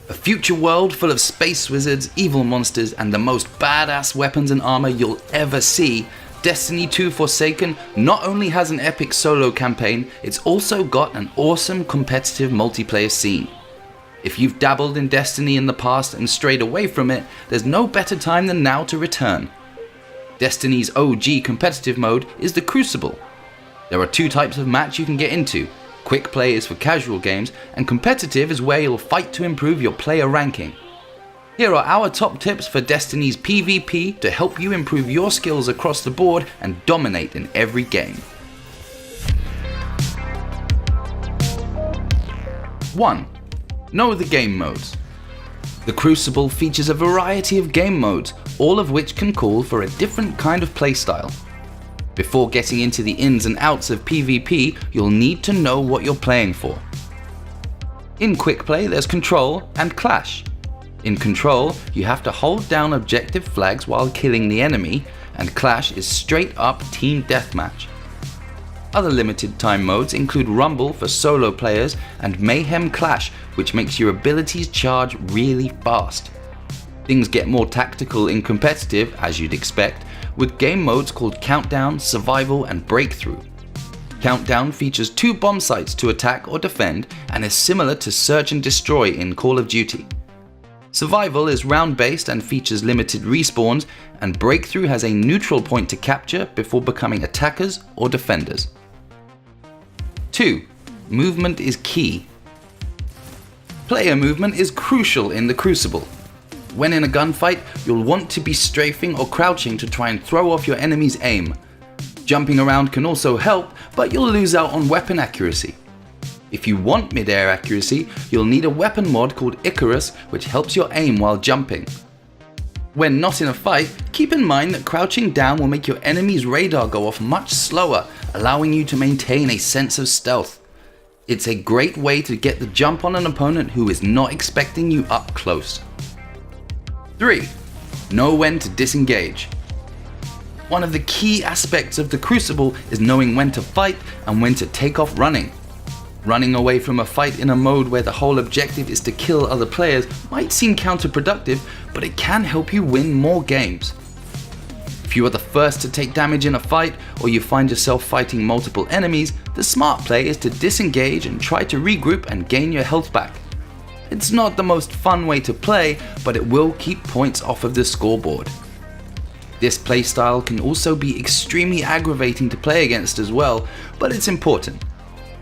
A future world full of space wizards, evil monsters, and the most badass weapons and armor you'll ever see, Destiny 2 Forsaken not only has an epic solo campaign, it's also got an awesome competitive multiplayer scene. If you've dabbled in Destiny in the past and strayed away from it, there's no better time than now to return. Destiny's OG competitive mode is the Crucible. There are two types of match you can get into. Quick play is for casual games, and competitive is where you'll fight to improve your player ranking. Here are our top tips for Destiny's PvP to help you improve your skills across the board and dominate in every game. 1. Know the game modes. The Crucible features a variety of game modes, all of which can call for a different kind of playstyle. Before getting into the ins and outs of PvP, you'll need to know what you're playing for. In quick play, there's Control and Clash. In Control, you have to hold down objective flags while killing the enemy, and Clash is straight up team deathmatch. Other limited time modes include Rumble for solo players and Mayhem Clash, which makes your abilities charge really fast. Things get more tactical in competitive, as you'd expect, with game modes called Countdown, Survival, and Breakthrough. Countdown features 2 bomb sites to attack or defend and is similar to Search and Destroy in Call of Duty. Survival is round-based and features limited respawns, and Breakthrough has a neutral point to capture before becoming attackers or defenders. 2. Movement is key. Player movement is crucial in the Crucible. When in a gunfight, you'll want to be strafing or crouching to try and throw off your enemy's aim. Jumping around can also help, but you'll lose out on weapon accuracy. If you want mid-air accuracy, you'll need a weapon mod called Icarus, which helps your aim while jumping. When not in a fight, keep in mind that crouching down will make your enemy's radar go off much slower, allowing you to maintain a sense of stealth. It's a great way to get the jump on an opponent who is not expecting you up close. 3. Know when to disengage. One of the key aspects of the Crucible is knowing when to fight and when to take off running. Running away from a fight in a mode where the whole objective is to kill other players might seem counterproductive, but it can help you win more games. If you are the first to take damage in a fight, or you find yourself fighting multiple enemies, the smart play is to disengage and try to regroup and gain your health back. It's not the most fun way to play, but it will keep points off of the scoreboard. This playstyle can also be extremely aggravating to play against as well, but it's important.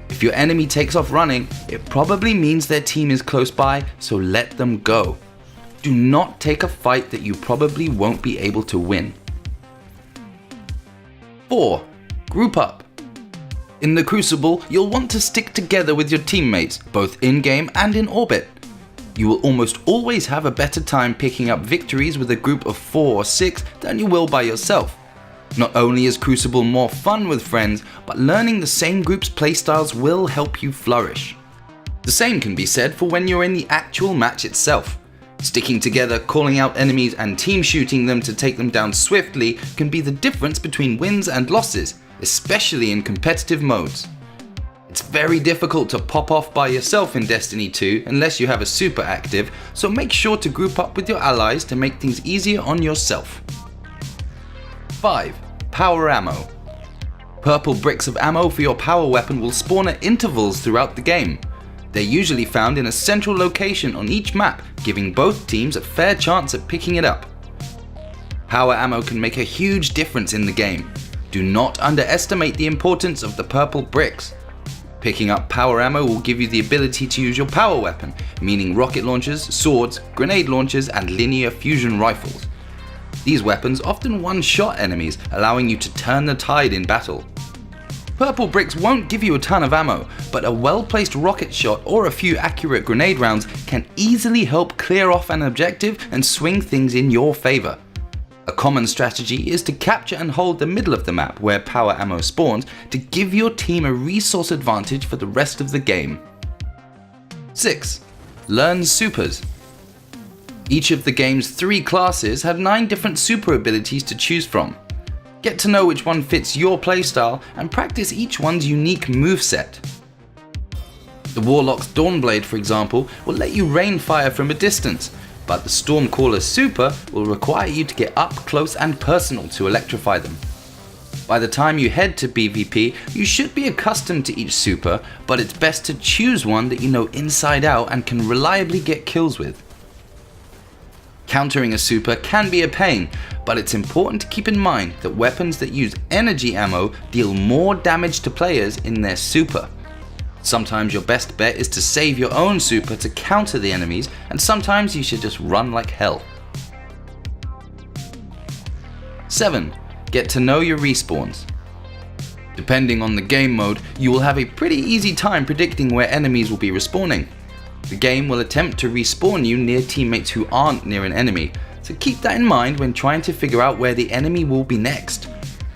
If your enemy takes off running, it probably means their team is close by, so let them go. Do not take a fight that you probably won't be able to win. 4. Group up. In the Crucible, you'll want to stick together with your teammates, both in-game and in orbit. You will almost always have a better time picking up victories with a group of 4 or 6 than you will by yourself. Not only is Crucible more fun with friends, but learning the same group's playstyles will help you flourish. The same can be said for when you're in the actual match itself. Sticking together, calling out enemies, and team shooting them to take them down swiftly can be the difference between wins and losses, especially in competitive modes. It's very difficult to pop off by yourself in Destiny 2 unless you have a super active, so make sure to group up with your allies to make things easier on yourself. 5. Power ammo. Purple bricks of ammo for your power weapon will spawn at intervals throughout the game. They're usually found in a central location on each map, giving both teams a fair chance at picking it up. Power ammo can make a huge difference in the game. Do not underestimate the importance of the purple bricks. Picking up power ammo will give you the ability to use your power weapon, meaning rocket launchers, swords, grenade launchers, and linear fusion rifles. These weapons often one-shot enemies, allowing you to turn the tide in battle. Purple bricks won't give you a ton of ammo, but a well-placed rocket shot or a few accurate grenade rounds can easily help clear off an objective and swing things in your favor. A common strategy is to capture and hold the middle of the map where power ammo spawns to give your team a resource advantage for the rest of the game. 6. Learn supers. Each of the game's 3 classes have 9 different super abilities to choose from. Get to know which one fits your playstyle and practice each one's unique moveset. The Warlock's Dawnblade, for example, will let you rain fire from a distance, but the Stormcaller's super will require you to get up close and personal to electrify them. By the time you head to PvP, you should be accustomed to each super, but it's best to choose one that you know inside out and can reliably get kills with. Countering a super can be a pain, but it's important to keep in mind that weapons that use energy ammo deal more damage to players in their super. Sometimes your best bet is to save your own super to counter the enemies, and sometimes you should just run like hell. 7. Get to know your respawns. Depending on the game mode, you will have a pretty easy time predicting where enemies will be respawning. The game will attempt to respawn you near teammates who aren't near an enemy, so keep that in mind when trying to figure out where the enemy will be next.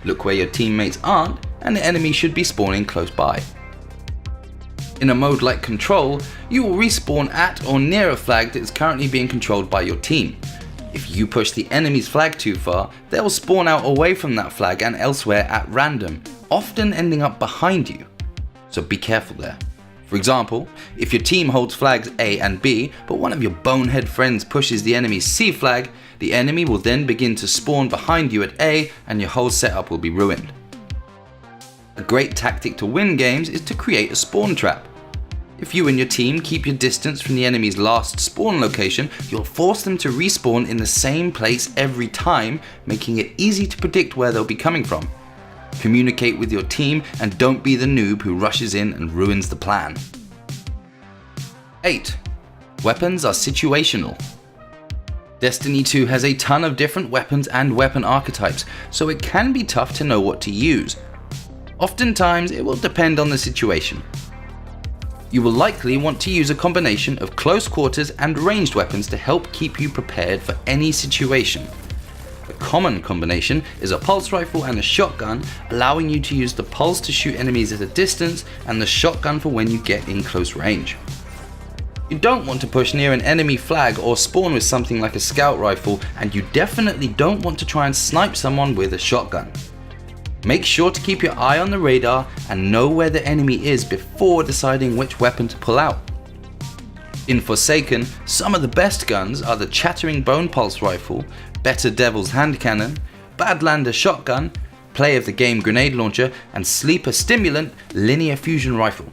Look where your teammates aren't, and the enemy should be spawning close by. In a mode like Control, you will respawn at or near a flag that is currently being controlled by your team. If you push the enemy's flag too far, they will spawn out away from that flag and elsewhere at random, often ending up behind you. So be careful there. For example, if your team holds flags A and B, but one of your bonehead friends pushes the enemy's C flag, the enemy will then begin to spawn behind you at A and your whole setup will be ruined. A great tactic to win games is to create a spawn trap. If you and your team keep your distance from the enemy's last spawn location, you'll force them to respawn in the same place every time, making it easy to predict where they'll be coming from. Communicate with your team and don't be the noob who rushes in and ruins the plan. 8. Weapons are situational. Destiny 2 has a ton of different weapons and weapon archetypes, so it can be tough to know what to use. Oftentimes, it will depend on the situation. You will likely want to use a combination of close quarters and ranged weapons to help keep you prepared for any situation. A common combination is a pulse rifle and a shotgun, allowing you to use the pulse to shoot enemies at a distance and the shotgun for when you get in close range. You don't want to push near an enemy flag or spawn with something like a scout rifle, and you definitely don't want to try and snipe someone with a shotgun. Make sure to keep your eye on the radar and know where the enemy is before deciding which weapon to pull out. In Forsaken, some of the best guns are the Chattering Bone Pulse Rifle, Better Devil's Hand Cannon, Badlander Shotgun, Play of the Game Grenade Launcher, and Sleeper Stimulant Linear Fusion Rifle.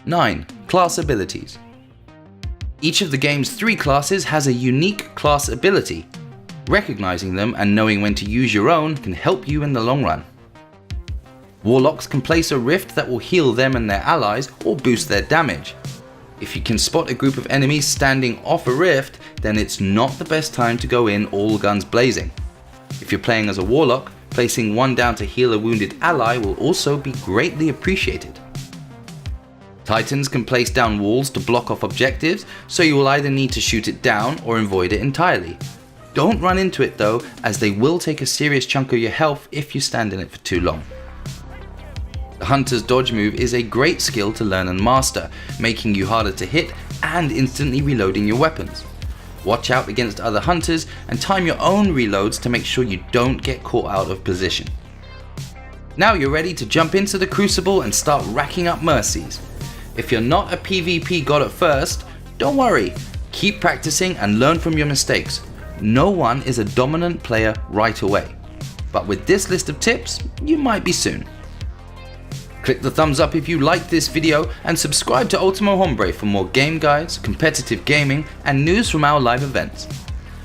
9. Class Abilities. Each of the game's 3 classes has a unique class ability. Recognizing them and knowing when to use your own can help you in the long run. Warlocks can place a rift that will heal them and their allies or boost their damage. If you can spot a group of enemies standing off a rift, then it's not the best time to go in all guns blazing. If you're playing as a Warlock, placing one down to heal a wounded ally will also be greatly appreciated. Titans can place down walls to block off objectives, so you will either need to shoot it down or avoid it entirely. Don't run into it though, as they will take a serious chunk of your health if you stand in it for too long. The Hunter's dodge move is a great skill to learn and master, making you harder to hit and instantly reloading your weapons. Watch out against other hunters and time your own reloads to make sure you don't get caught out of position. Now you're ready to jump into the Crucible and start racking up mercies. If you're not a PvP god at first, don't worry, keep practicing and learn from your mistakes. No one is a dominant player right away, but with this list of tips, you might be soon. Click the thumbs up if you liked this video and subscribe to Ultimo Hombre for more game guides, competitive gaming, and news from our live events.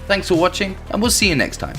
Thanks for watching, and we'll see you next time.